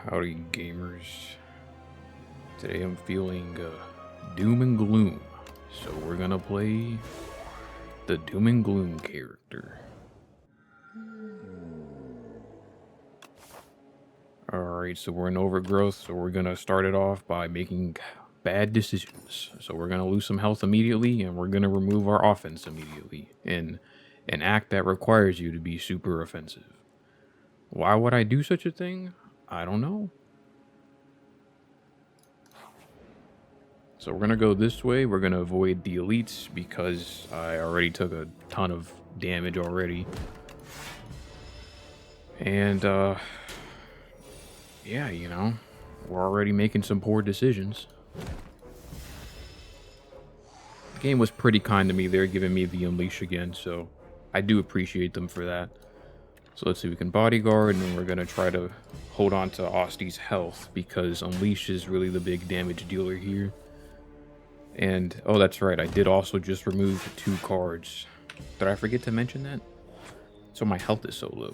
Howdy, gamers. Today I'm feeling doom and gloom, so we're gonna play the doom and gloom character. Alright, so we're in overgrowth, so we're gonna start it off by making bad decisions. So we're gonna lose some health immediately, and we're gonna remove our offense immediately in an act that requires you to be super offensive. Why would I do such a thing? I don't know. So we're gonna go this way. We're gonna avoid the elites because I already took a ton of damage already. And yeah, we're already making some poor decisions. The game was pretty kind to me. They're giving me the unleash again, so I do appreciate them for that. So let's see, we can bodyguard, and then we're gonna try to hold on to Osty's health because unleash is really the big damage dealer here. And, oh, that's right, I did also just remove 2 cards. Did I forget to mention that? So my health is so low.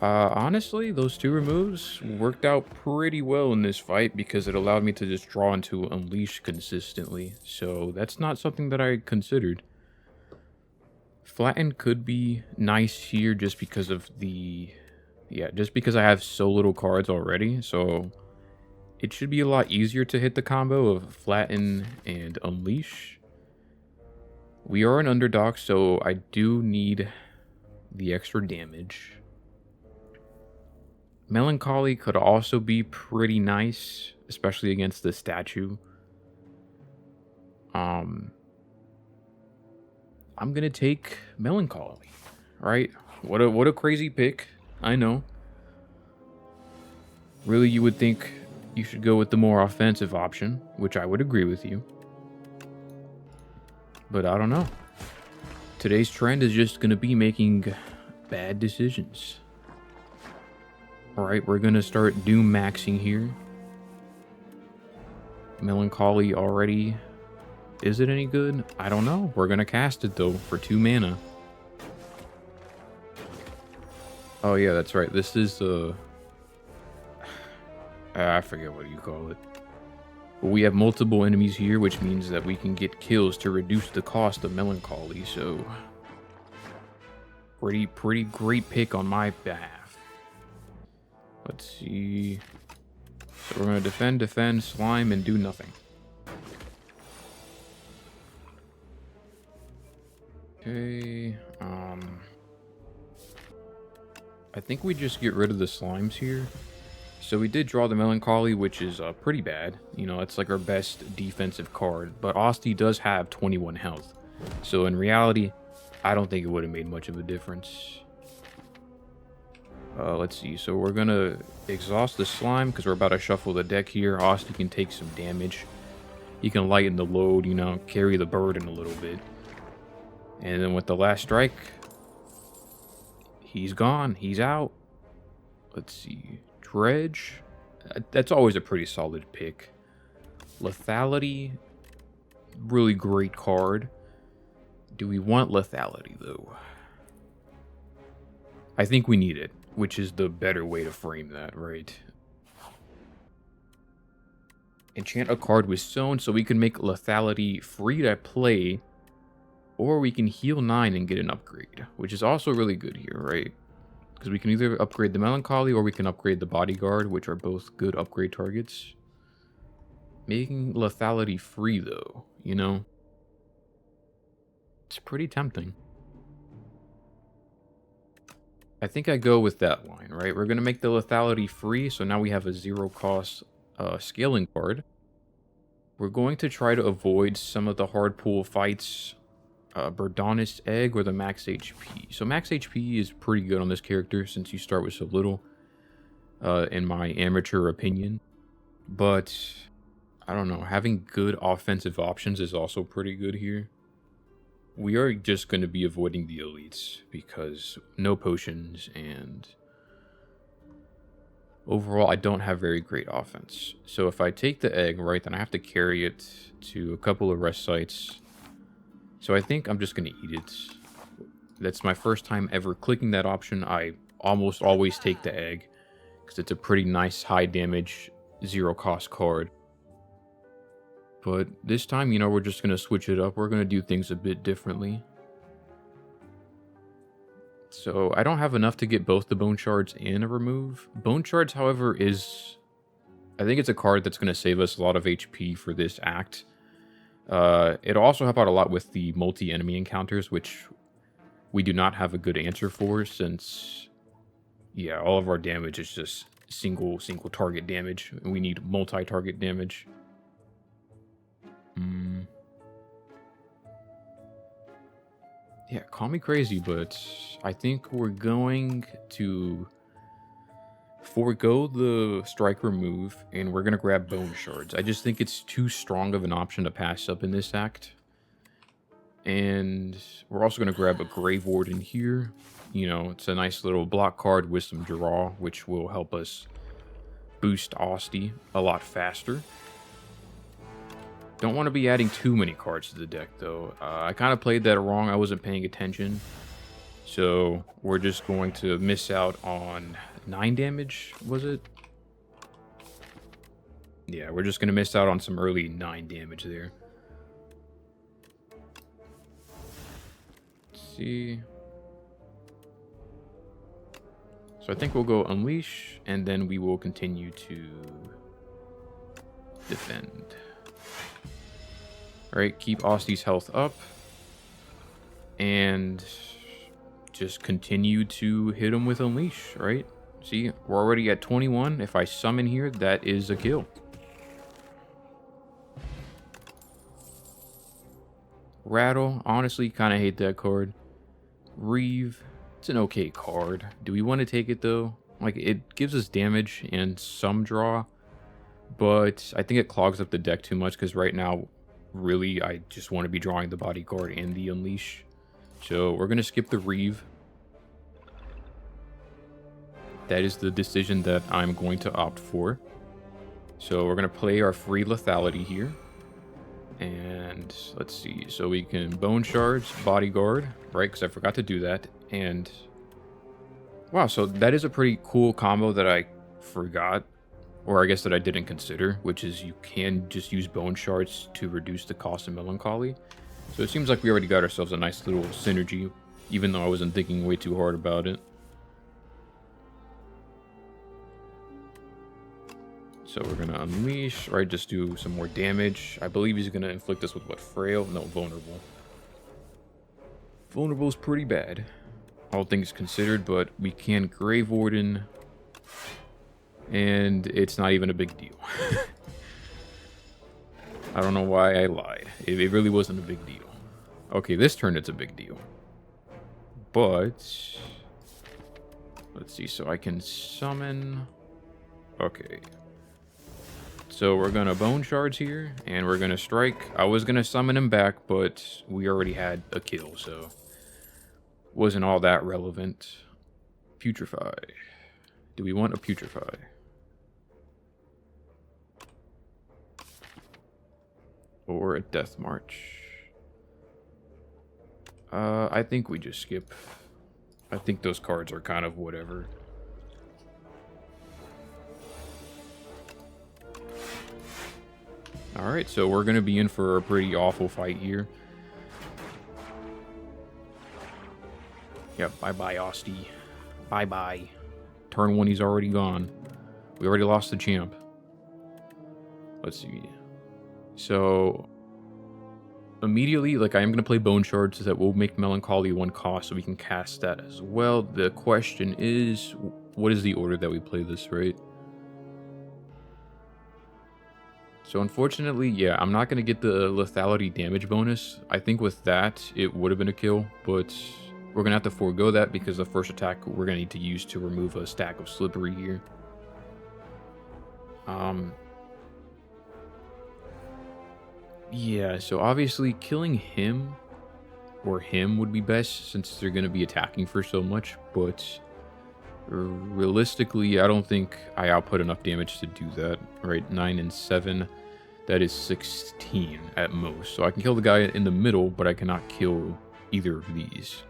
Honestly, those 2 removes worked out pretty well in this fight because it allowed me to just draw into Unleash consistently. So that's not something that I considered. Flatten could be nice here just because of the... Yeah, just because I have so little cards already, so... It should be a lot easier to hit the combo of Flatten and Unleash. We are an underdog, so I do need the extra damage. Melancholy could also be pretty nice, especially against the statue. I'm gonna take Melancholy, right? What a crazy pick, I know. Really, you would think you should go with the more offensive option, which I would agree with you. But I don't know. Today's trend is just going to be making bad decisions. Alright, we're going to start Doom maxing here. Melancholy already. Is it any good? I don't know. We're going to cast it though for 2 mana. Oh yeah, that's right. This is I forget what you call it. But we have multiple enemies here, which means that we can get kills to reduce the cost of Melancholy, so... Pretty great pick on my behalf. Let's see... So we're gonna defend, slime, and do nothing. Okay, I think we just get rid of the slimes here. So we did draw the Melancholy, which is pretty bad. You know, it's like our best defensive card. But Osty does have 21 health. So in reality, I don't think it would have made much of a difference. Let's see. So we're going to exhaust the slime because we're about to shuffle the deck here. Osty can take some damage. He can lighten the load, carry the burden a little bit. And then with the last strike, he's gone. He's out. Let's see. Dredge, that's always a pretty solid pick. Lethality, really great card. Do we want lethality though? I think we need it, which is the better way to frame that, right? Enchant a card with Sown so we can make lethality free to play, or we can heal 9 and get an upgrade, which is also really good here, right? Because we can either upgrade the Melancholy or we can upgrade the Bodyguard, which are both good upgrade targets. Making lethality free, though, It's pretty tempting. I think I go with that line, right? We're going to make the lethality free, so now we have a 0-cost scaling card. We're going to try to avoid some of the hard pull fights. Burdonist Egg or the max HP. So max HP is pretty good on this character since you start with so little, in my amateur opinion. But, I don't know, having good offensive options is also pretty good here. We are just going to be avoiding the elites because no potions, and overall I don't have very great offense. So if I take the egg, right, then I have to carry it to a couple of rest sites. So I think I'm just going to eat it. That's my first time ever clicking that option. I almost always take the egg, because it's a pretty nice high damage, 0 cost card. But this time, you know, we're just going to switch it up. We're going to do things a bit differently. So I don't have enough to get both the Bone Shards and a remove. Bone Shards, however, is... I think it's a card that's going to save us a lot of HP for this act. It'll also help out a lot with the multi-enemy encounters, which we do not have a good answer for, since, yeah, all of our damage is just single target damage. And we need multi-target damage. Yeah, call me crazy, but I think we're going to forego the strike remove, and we're going to grab Bone Shards. I just think it's too strong of an option to pass up in this act. And we're also going to grab a Grave Warden here. You know, it's a nice little block card with some draw, which will help us boost Asti a lot faster. Don't want to be adding too many cards to the deck, though. I kind of played that wrong. I wasn't paying attention. So we're just going to miss out on 9 damage, was it? Yeah, we're just going to miss out on some early 9 damage there. Let's see. So I think we'll go Unleash, and then we will continue to defend. Alright, keep Asti's health up. And just continue to hit him with Unleash, right? See, we're already at 21. If I summon here, that is a kill. Rattle, honestly, kind of hate that card. Reeve, it's an okay card. Do we want to take it, though? Like, it gives us damage and some draw. But I think it clogs up the deck too much, because right now, really, I just want to be drawing the bodyguard and the Unleash. So we're going to skip the Reeve. That is the decision that I'm going to opt for. So we're going to play our free lethality here. And let's see. So we can Bone Shards, Bodyguard, right? Because I forgot to do that. And wow, so that is a pretty cool combo that I forgot. Or I guess that I didn't consider, which is you can just use Bone Shards to reduce the cost of Melancholy. So it seems like we already got ourselves a nice little synergy, even though I wasn't thinking way too hard about it. So we're going to Unleash, right? Just do some more damage. I believe he's going to inflict us with what? Frail? No, Vulnerable. Vulnerable is pretty bad, all things considered, but we can Grave Warden, and it's not even a big deal. I don't know why I lied. It really wasn't a big deal. Okay, this turn it's a big deal. But let's see. So I can summon. Okay. So we're going to Bone Shards here, and we're going to strike. I was going to summon him back, but we already had a kill, so wasn't all that relevant. Putrefy. Do we want a Putrefy? Or a Death March? I think we just skip. I think those cards are kind of whatever. Alright, so we're going to be in for a pretty awful fight here. Yep, bye-bye, Asti. Bye-bye. Turn 1, he's already gone. We already lost the champ. Let's see. So, immediately, like, I am going to play Bone Shards, so that will make Melancholy 1 cost, so we can cast that as well. The question is, what is the order that we play this, right? So unfortunately, yeah, I'm not going to get the lethality damage bonus. I think with that, it would have been a kill, but we're going to have to forego that because the first attack we're going to need to use to remove a stack of Slippery here. Yeah, so obviously killing him or him would be best since they're going to be attacking for so much, but realistically, I don't think I output enough damage to do that, right? 9 and 7, that is 16 at most. So I can kill the guy in the middle, but I cannot kill either of these.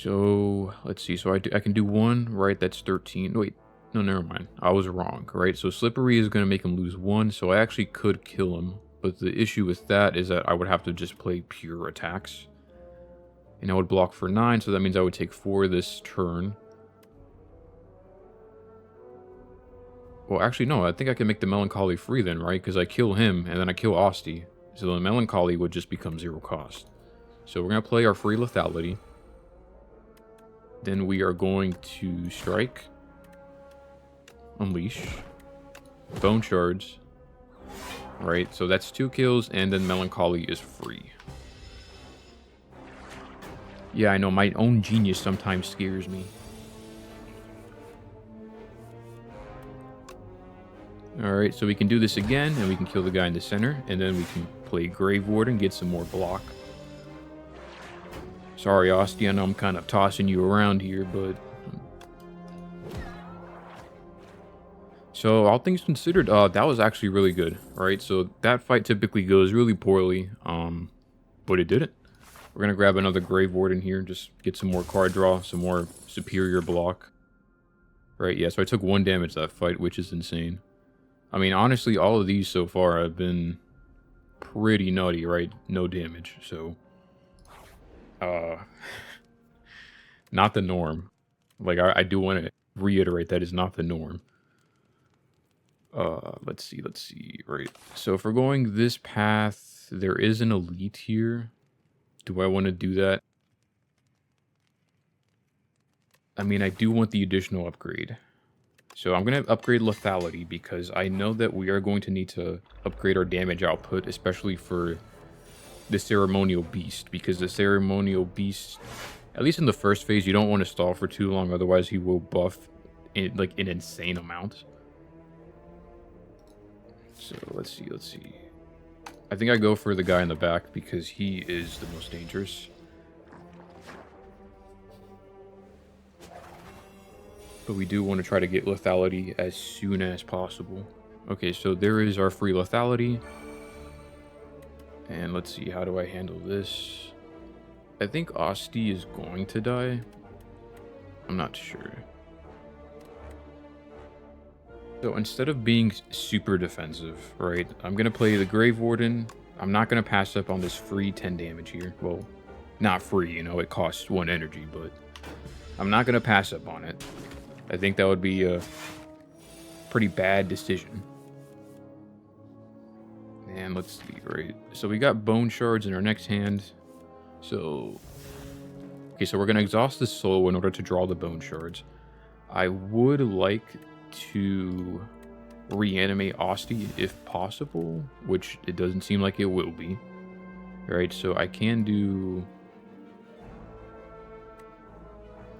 So, let's see. So I can do one, right? That's 13. Wait, no, never mind. I was wrong, right? So Slippery is going to make him lose 1, so I actually could kill him. But the issue with that is that I would have to just play pure attacks. And I would block for 9, so that means I would take 4 this turn. Well, actually, no. I think I can make the Melancholy free then, right? Because I kill him, and then I kill Asti. So the Melancholy would just become 0 cost. So we're going to play our free Lethality. Then we are going to Strike. Unleash. Bone Shards. Right, so that's 2 kills, and then Melancholy is free. Yeah, I know, my own genius sometimes scares me. Alright, so we can do this again, and we can kill the guy in the center, and then we can play Grave Warden, get some more block. Sorry, Asti, I know I'm kind of tossing you around here, but... So, all things considered, that was actually really good, right? So, that fight typically goes really poorly, but it didn't. We're going to grab another Grave Warden here, just get some more card draw, some more superior block. Right, yeah, so I took 1 damage that fight, which is insane. I mean, honestly, all of these so far have been pretty nutty, right? No damage, so... not the norm. Like, I do want to reiterate that is not the norm. Let's see, right. So if we're going this path, there is an elite here. Do I want to do that? I mean, I do want the additional upgrade. So I'm going to upgrade Lethality because I know that we are going to need to upgrade our damage output, especially for the Ceremonial Beast, because the Ceremonial Beast, at least in the first phase, you don't want to stall for too long, otherwise he will buff in, like, an insane amount. So let's see. I think I go for the guy in the back because he is the most dangerous. But we do want to try to get Lethality as soon as possible. Okay, so there is our free Lethality. And let's see, how do I handle this? I think Asti is going to die. I'm not sure. So instead of being super defensive, right, I'm going to play the Grave Warden. I'm not going to pass up on this free 10 damage here. Well, not free, you know, it costs 1 energy, but I'm not going to pass up on it. I think that would be a pretty bad decision. And let's see, right? So we got Bone Shards in our next hand. So, okay, so we're going to exhaust the soul in order to draw the Bone Shards. I would like to reanimate Asti if possible, which it doesn't seem like it will be. Right, so I can do...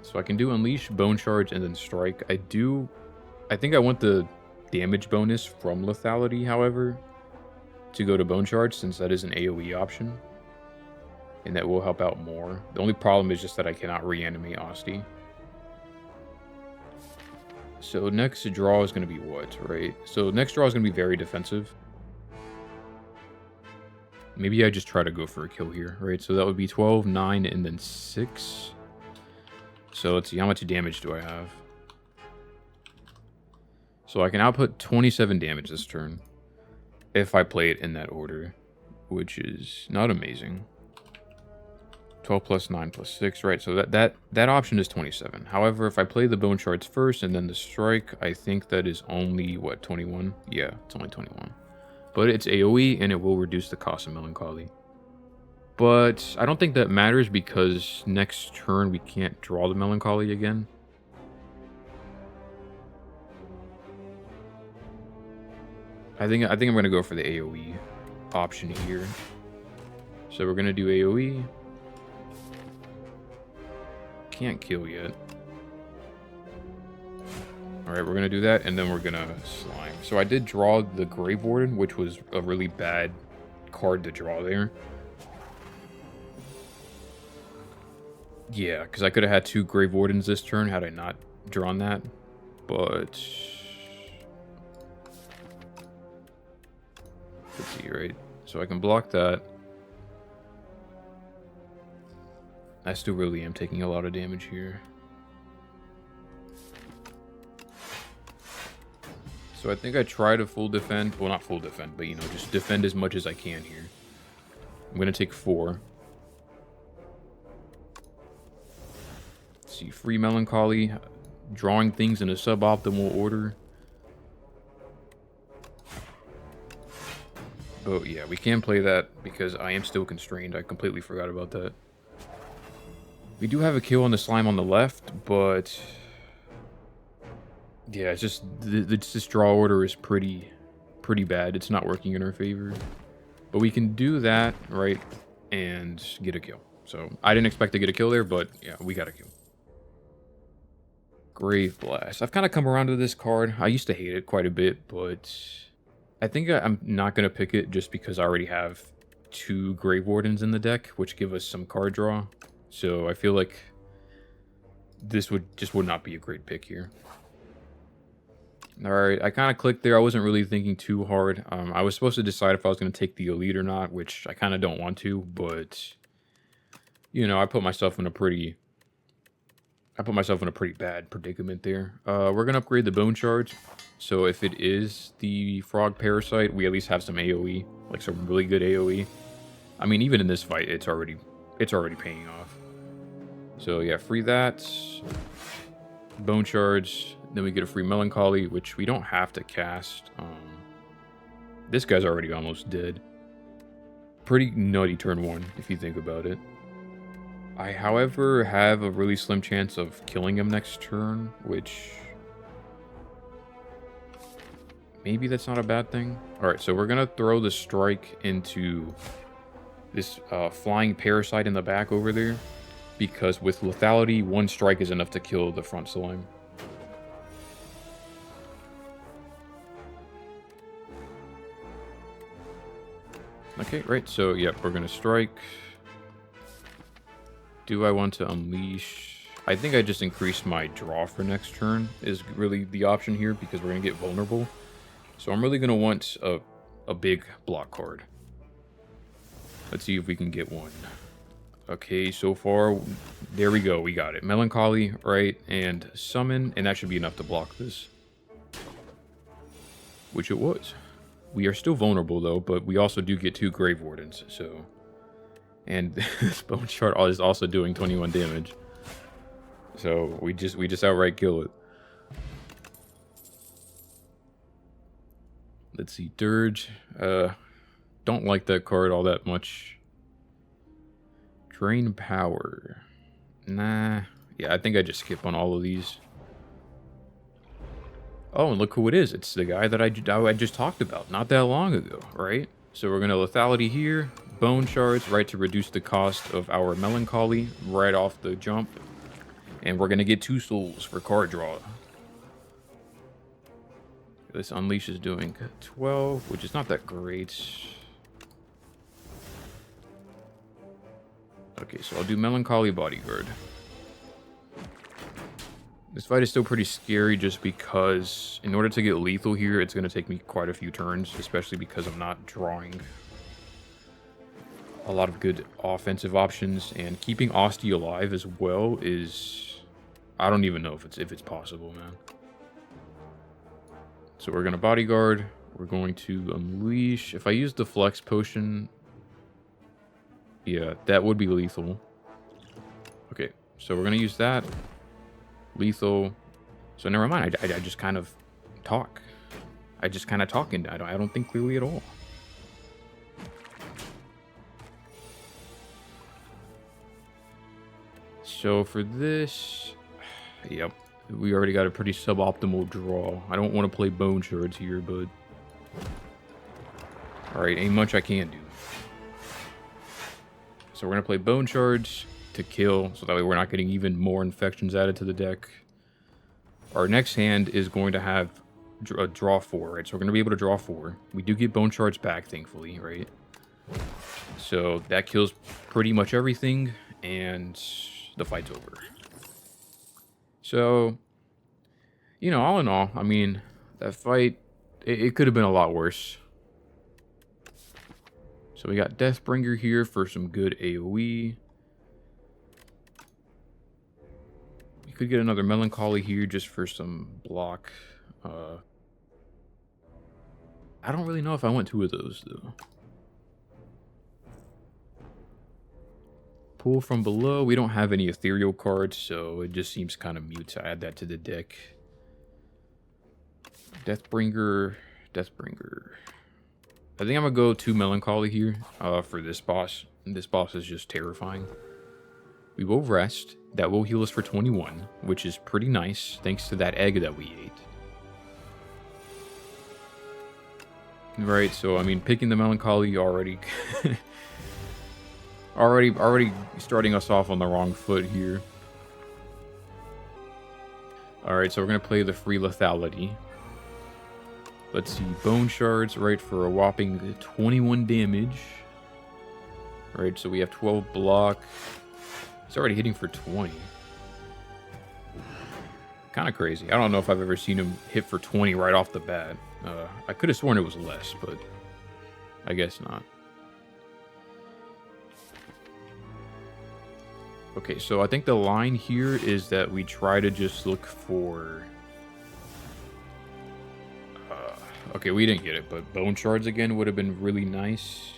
So I can do Unleash, Bone Shards, and then Strike. I think I want the damage bonus from Lethality, however, to go to Bone Shards, since that is an AoE option. And that will help out more. The only problem is just that I cannot reanimate Asti. So next draw is going to be what, right? So next draw is going to be very defensive. Maybe I just try to go for a kill here, right? So that would be 12, 9, and then 6. So let's see, how much damage do I have? So I can output 27 damage this turn if I play it in that order, which is not amazing. 12 plus 9 plus 6, right? So that option is 27. However, if I play the Bone Shards first and then the Strike, I think that is only, what, 21? Yeah, it's only 21. But it's AoE, and it will reduce the cost of Melancholy. But I don't think that matters because next turn we can't draw the Melancholy again. I think I'm going to go for the AoE option here. So we're going to do AoE. Can't kill yet. Alright, we're going to do that, and then we're going to slime. So I did draw the Grave Warden, which was a really bad card to draw there. Yeah, because I could have had 2 Grave Wardens this turn had I not drawn that. But... let's see, right? So I can block that. I still really am taking a lot of damage here. So I think I try to full defend. Well, not full defend, but, you know, just defend as much as I can here. I'm going to take 4. Let's see, Free Melancholy. Drawing things in a suboptimal order. But yeah, we can play that because I am still constrained. I completely forgot about that. We do have a kill on the slime on the left, but yeah, it's just this draw order is pretty bad. It's not working in our favor. But we can do that, right, and get a kill. So I didn't expect to get a kill there, but yeah, we got a kill. Grave Blast. I've kind of come around to this card. I used to hate it quite a bit, but I think I'm not going to pick it just because I already have 2 Grave Wardens in the deck, which give us some card draw. So I feel like this would not be a great pick here. Alright, I kind of clicked there. I wasn't really thinking too hard. I was supposed to decide if I was going to take the Elite or not, which I kind of don't want to, but, you know, I put myself in a pretty bad predicament there. We're going to upgrade the Bone Shards. So if it is the Frog Parasite, we at least have some AoE, like some really good AoE. I mean, even in this fight, it's already paying off. So yeah, free that. Bone Shards. Then we get a free Melancholy, which we don't have to cast. This guy's already almost dead. Pretty nutty turn 1, if you think about it. I, however, have a really slim chance of killing him next turn, which maybe that's not a bad thing. Alright, so we're going to throw the strike into this flying parasite in the back over there, because with lethality, 1 strike is enough to kill the front slime. Okay, right, so yep, we're going to strike. Do I want to unleash? I think I just increased my draw for next turn is really the option here, because we're going to get vulnerable. So I'm really going to want a big block card. Let's see if we can get one. Okay, so far, there we go, we got it. Melancholy, right, and Summon, and that should be enough to block this. Which it was. We are still vulnerable, though, but we also do get 2 Grave Wardens, so... And this Bone Shard is also doing 21 damage. So we just outright kill it. Let's see, Dirge. Don't like that card all that much. Drain Power. Nah. Yeah, I think I just skip on all of these. Oh, and look who it is. It's the guy that I just talked about not that long ago, right? So we're going to Lethality here. Bone Shards, right, to reduce the cost of our Melancholy right off the jump. And we're going to get 2 souls for card draw. This Unleash is doing 12, which is not that great. Okay, so I'll do Melancholy Bodyguard. This fight is still pretty scary just because in order to get lethal here, it's going to take me quite a few turns, especially because I'm not drawing a lot of good offensive options, and keeping Osti alive as well is... I don't even know if it's possible, man. So we're going to Bodyguard. We're going to Unleash. If I use the Flex Potion... Yeah, that would be lethal. Okay, so we're going to use that. Lethal. So never mind, I just kind of talk. I just kind of talk, and I don't think clearly at all. So for this... Yep. We already got a pretty suboptimal draw. I don't want to play Bone Shards here, but... Alright, ain't much I can do. So we're going to play Bone Shards to kill, so that way we're not getting even more infections added to the deck. Our next hand is going to have a draw 4, right? So we're going to be able to draw 4. We do get Bone Shards back, thankfully, right? So that kills pretty much everything, and the fight's over. So, you know, all in all, I mean, that fight, it could have been a lot worse. So we got Deathbringer here for some good AoE. could get another Melancholy here just for some block. I don't really know if I want 2 of those, though. Pull from below. We don't have any ethereal cards, so it just seems kind of mute to add that to the deck. Deathbringer. Deathbringer. I think I'm going to go 2 Melancholy here for this boss. This boss is just terrifying. We will rest. That will heal us for 21, which is pretty nice, thanks to that egg that we ate. Right, so, I mean, picking the Melancholy already... already starting us off on the wrong foot here. Alright, so we're going to play the free lethality. Let's see, Bone Shards, right, for a whopping 21 damage. Alright, so we have 12 block. It's already hitting for 20. Kind of crazy. I don't know if I've ever seen him hit for 20 right off the bat. I could have sworn it was less, but I guess not. Okay, so I think the line here is that we try to just look for... okay, we didn't get it, but Bone Shards again would have been really nice.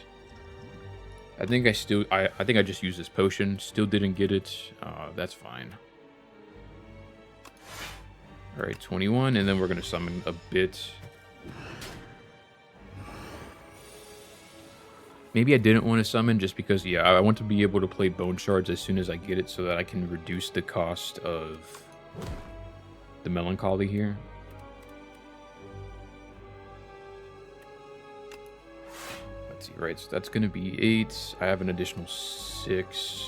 I think I think I just used this potion. Still didn't get it. That's fine. Alright, 21, and then we're going to summon a bit. Maybe I didn't want to summon just because, yeah, I want to be able to play Bone Shards as soon as I get it so that I can reduce the cost of the Melancholy here. Let's see, right, so that's going to be 8. I have an additional 6.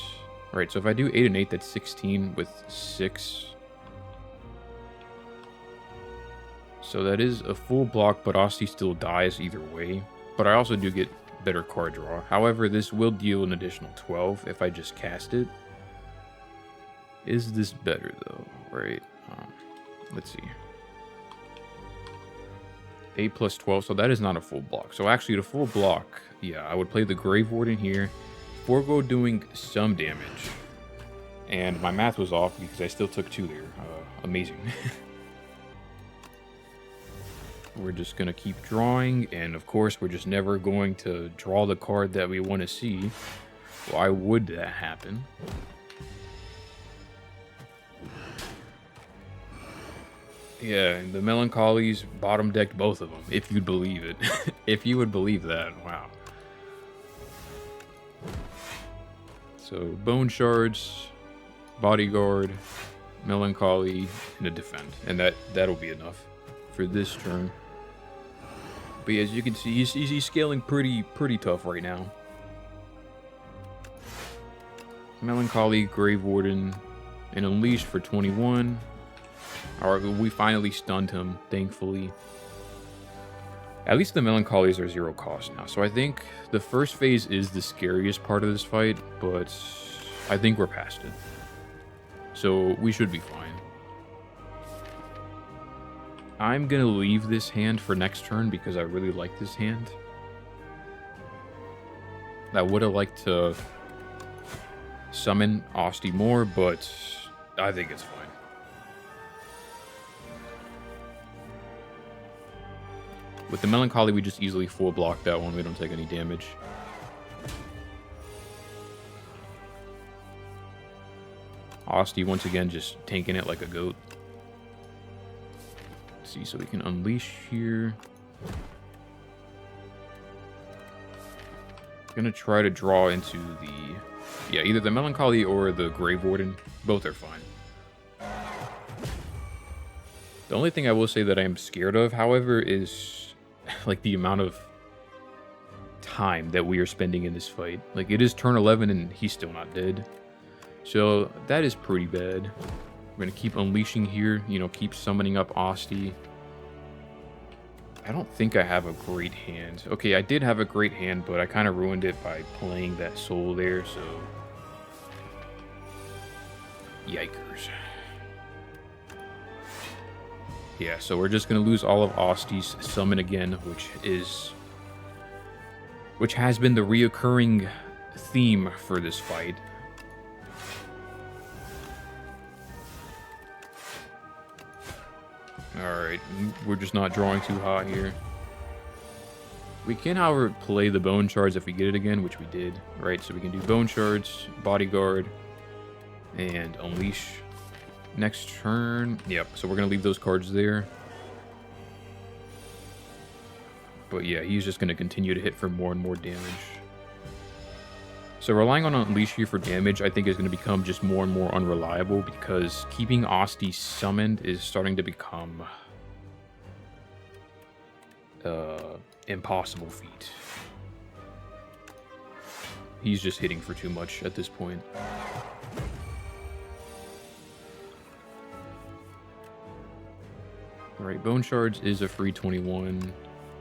Right, so if I do 8 and 8, that's 16 with 6. So that is a full block, but Asti still dies either way. But I also do get better card draw. However, this will deal an additional 12 if I just cast it. Is this better though? Right. Let's see. 8 plus 12, so that is not a full block. So actually, the full block, yeah, I would play the Grave Warden here, forego doing some damage. And my math was off because I still took 2 there. Amazing. We're just going to keep drawing, and of course, we're just never going to draw the card that we want to see. Why would that happen? Yeah, and the Melancholies bottom decked both of them, if you'd believe it. If you would believe that, wow. So, Bone Shards, Bodyguard, Melancholy, and a Defend. And that'll be enough for this turn. But as you can see, he's scaling pretty tough right now. Melancholy, Grave Warden, and Unleash for 21. Alright, we finally stunned him, thankfully. At least the Melancholies are 0 cost now, so I think the first phase is the scariest part of this fight, but I think we're past it. So we should be fine. I'm going to leave this hand for next turn because I really like this hand. I would have liked to summon Asti more, but I think it's fine. With the Melancholy, we just easily full block that one. We don't take any damage. Asti, once again, just tanking it like a goat. See, so we can unleash here. Gonna try to draw into the, yeah, either the Melancholy or the Grave Warden. Both are fine. The only thing I will say that I am scared of, however, is like the amount of time that we are spending in this fight. Like, it is turn 11 and he's still not dead. So that is pretty bad. We're going to keep unleashing here, you know, keep summoning up Asti. I don't think I have a great hand. Okay, I did have a great hand, but I kind of ruined it by playing that soul there, so... Yikers. Yeah, so we're just going to lose all of Asti's summon again, which has been the reoccurring theme for this fight. Alright, we're just not drawing too hot here. We can, however, play the bone shards if we get it again, which we did, right? So we can do bone shards, bodyguard, and unleash. Next turn, yep, so we're going to leave those cards there. But yeah, he's just going to continue to hit for more and more damage. So relying on Unleash here for damage, I think is going to become just more and more unreliable because keeping Asti summoned is starting to become impossible feat. He's just hitting for too much at this point. Alright, Bone Shards is a free 21.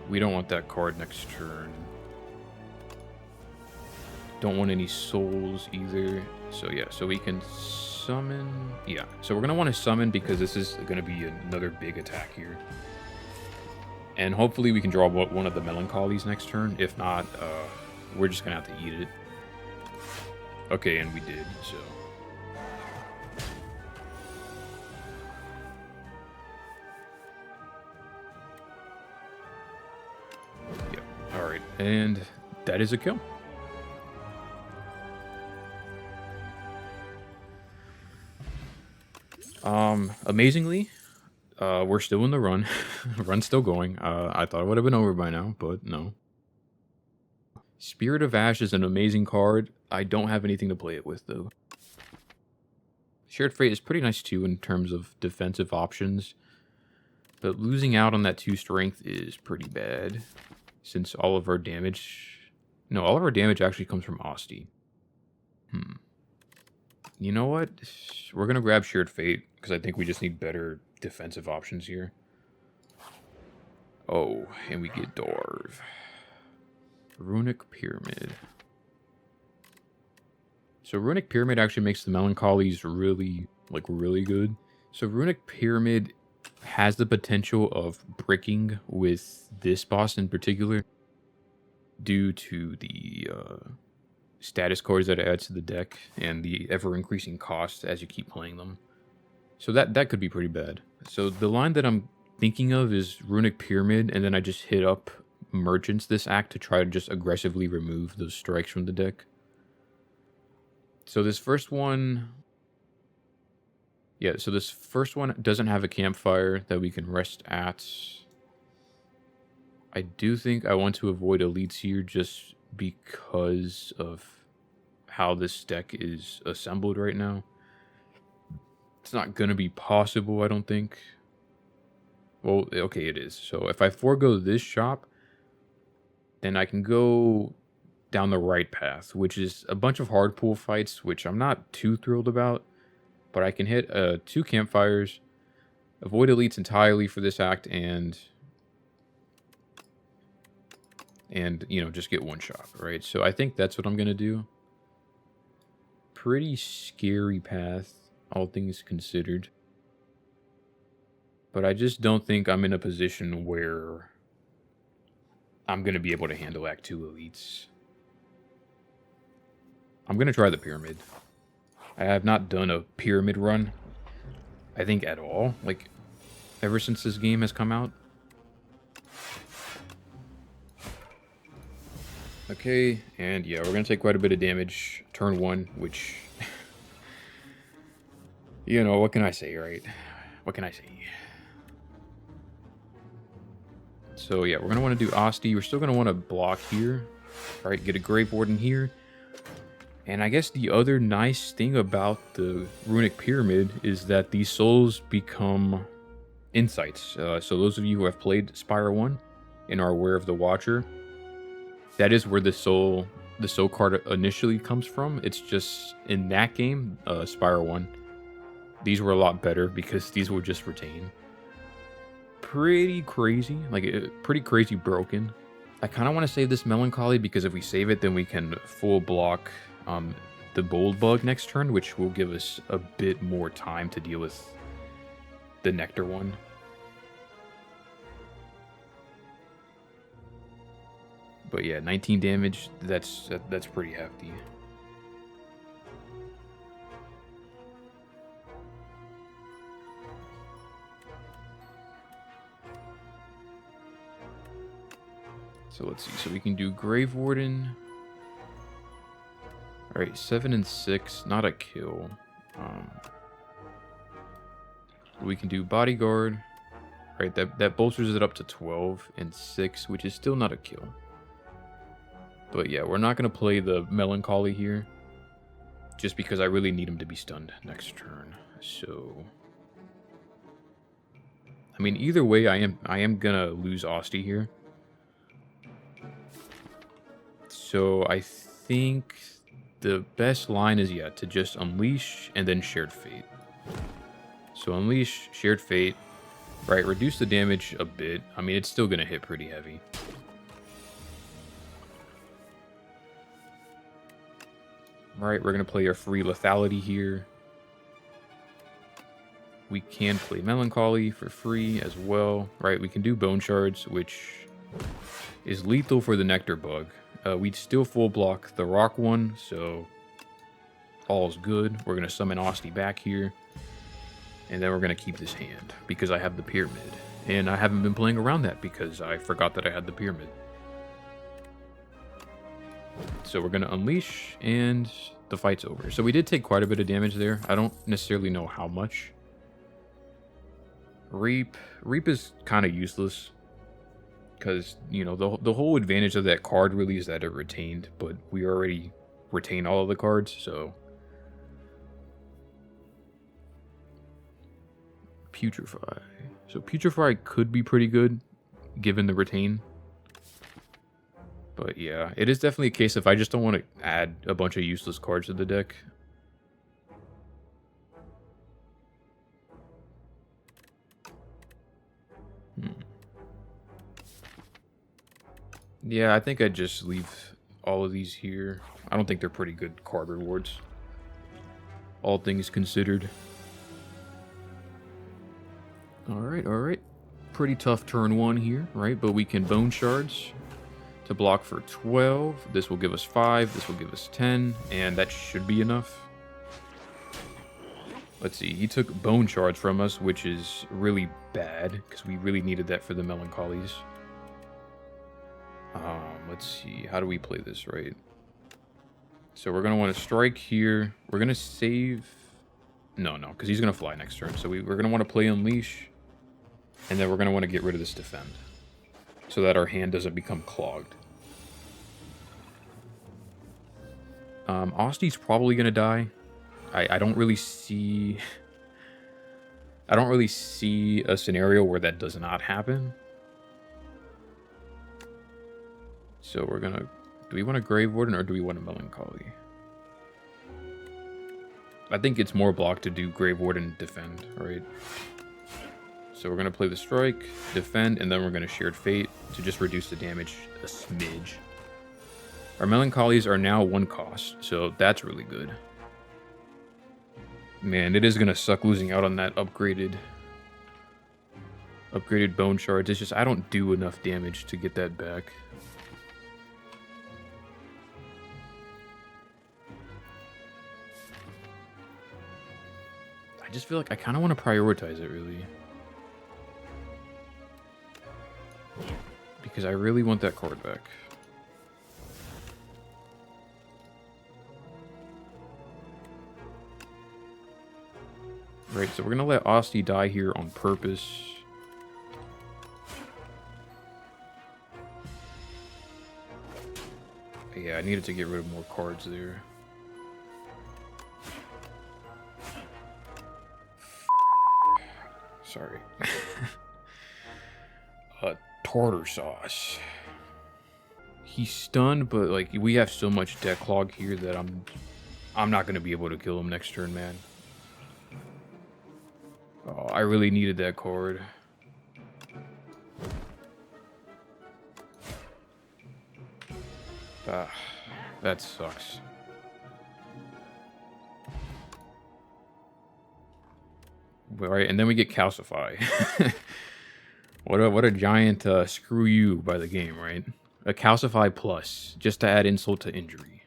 We don't want that card next turn. Don't want any souls either. So yeah, so we can summon. Yeah, so we're going to want to summon because this is going to be another big attack here. And hopefully we can draw one of the Melancholies next turn. If not, we're just going to have to eat it. Okay, and we did, so. Yep, alright, and that is a kill. Amazingly, we're still in the run. Run's still going. I thought it would have been over by now, but no. Spirit of Ash is an amazing card. I don't have anything to play it with, though. Shared Fate is pretty nice, too, in terms of defensive options. But losing out on that 2 strength is pretty bad. Since all of our damage... No, all of our damage actually comes from Asti. You know what? We're going to grab Shared Fate, because I think we just need better defensive options here. Oh, and we get Dwarf. Runic Pyramid. So Runic Pyramid actually makes the Melancholies really, really good. So Runic Pyramid has the potential of breaking with this boss in particular due to the... status cards that it adds to the deck and the ever-increasing cost as you keep playing them. So that could be pretty bad. So the line that I'm thinking of is Runic Pyramid, and then I just hit up Merchants this act to try to just aggressively remove those strikes from the deck. So this first one... Yeah, so this first one doesn't have a campfire that we can rest at. I do think I want to avoid elites here just because of how this deck is assembled right now. It's not going to be possible, I don't think. Well, okay, it is. So if I forego this shop, then I can go down the right path, which is a bunch of hard pool fights, which I'm not too thrilled about. But I can hit 2 campfires, avoid elites entirely for this act, and you know, just get 1 shot, right? So I think that's what I'm going to do. Pretty scary path, all things considered. But I just don't think I'm in a position where I'm going to be able to handle Act 2 elites. I'm going to try the pyramid. I have not done a pyramid run, I think, at all. Like, ever since this game has come out. Okay, and yeah, we're going to take quite a bit of damage turn 1, which... you know, what can I say, right? What can I say? So yeah, we're going to want to do Asti. We're still going to want to block here. Right, get a Grave Warden here. And I guess the other nice thing about the Runic Pyramid is that these souls become insights. So those of you who have played Spire 1 and are aware of the Watcher, that is where the soul card initially comes from. It's just in that game, Spire 1, these were a lot better because these would just retain. Pretty crazy, like pretty crazy broken. I kind of want to save this Melancholy because if we save it, then we can full block the Bold Bug next turn, which will give us a bit more time to deal with the Nectar one. But yeah, 19 damage, that's pretty hefty. So let's see. So we can do Grave Warden. All right, 7 and 6, not a kill. We can do Bodyguard. Right, that bolsters it up to 12 and 6, which is still not a kill. But yeah, we're not going to play the Melancholy here, just because I really need him to be stunned next turn. So, I mean, either way, I am gonna lose Osty here. So I think the best line is, yeah, to just Unleash and then Shared Fate. So Unleash, Shared Fate, right, reduce the damage a bit. I mean, it's still going to hit pretty heavy. Right, we're going to play our free Lethality here. We can play Melancholy for free as well. Right, we can do Bone Shards, which is lethal for the Nectar Bug. We'd still full block the Rock one, so all's good. We're going to summon Osty back here. And then we're going to keep this hand because I have the Pyramid. And I haven't been playing around that because I forgot that I had the Pyramid. So we're going to Unleash and the fight's over. So we did take quite a bit of damage there. I don't necessarily know how much. Reap is kind of useless. Because, you know, the whole advantage of that card really is that it retained. But we already retain all of the cards, so... Putrefy. So Putrefy could be pretty good, given the retain. But yeah, it is definitely a case if I just don't want to add a bunch of useless cards to the deck. Yeah, I think I'd just leave all of these here. I don't think they're pretty good card rewards. All things considered. Alright. Pretty tough turn 1 here, right? But we can Bone Shards to block for 12. This will give us 5. This will give us 10. And that should be enough. Let's see. He took Bone Shards from us, which is really bad. Because we really needed that for the Melancholies. Let's see. How do we play this, right? So we're going to want to strike here. We're going to save... No, because he's going to fly next turn. So we're going to want to play Unleash. And then we're going to want to get rid of this Defend. So that our hand doesn't become clogged. Osty's probably going to die. I don't really see... I don't really see a scenario where that does not happen. So we're going to... Do we want a Grave Warden or do we want a Melancholy? I think it's more block to do Grave Warden Defend, right? So we're going to play the Strike, Defend, and then we're going to Shared Fate to just reduce the damage a smidge. Our Melancholies are now 1 cost, so that's really good. Man, it is going to suck losing out on that upgraded Bone Shards. It's just I don't do enough damage to get that back. I just feel like I kind of want to prioritize it, really. Because I really want that card back. Right, so we're going to let Osty die here on purpose. Yeah, I needed to get rid of more cards there. Sorry. Tartar sauce. He's stunned, but like we have so much deck clog here that I'm not gonna be able to kill him next turn, man. Oh, I really needed that card. That sucks. Right, and then we get Calcify. What a giant screw you by the game, right? A Calcify plus, just to add insult to injury.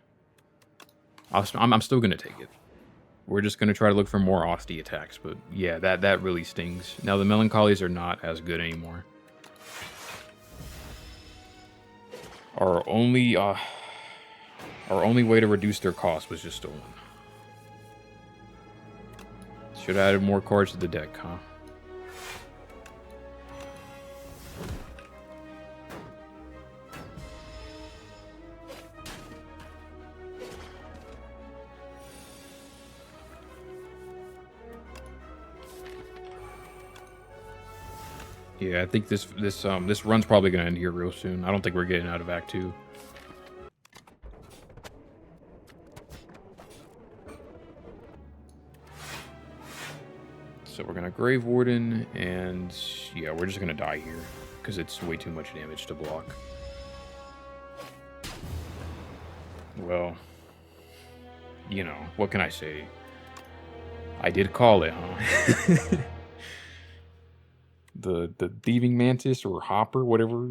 I'm still going to take it. We're just going to try to look for more Osty attacks, but yeah, that really stings. Now the Melancholies are not as good anymore. Our only way to reduce their cost was just stolen. Should have added more cards to the deck, huh? Yeah, I think this run's probably gonna end here real soon. I don't think we're getting out of Act 2. So we're gonna Grave Warden, and yeah, we're just gonna die here because it's way too much damage to block. Well, you know, what can I say? I did call it, huh? the Thieving Mantis or Hopper, whatever.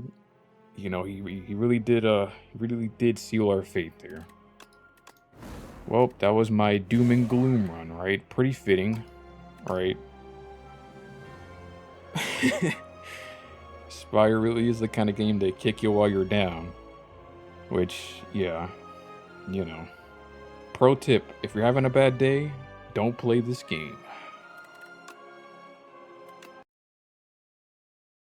You know, he really did seal our fate there. Well, that was my doom and gloom run, right? Pretty fitting, right? Spire really is the kind of game to kick you while you're down. Which, yeah, you know. Pro tip, if you're having a bad day, don't play this game.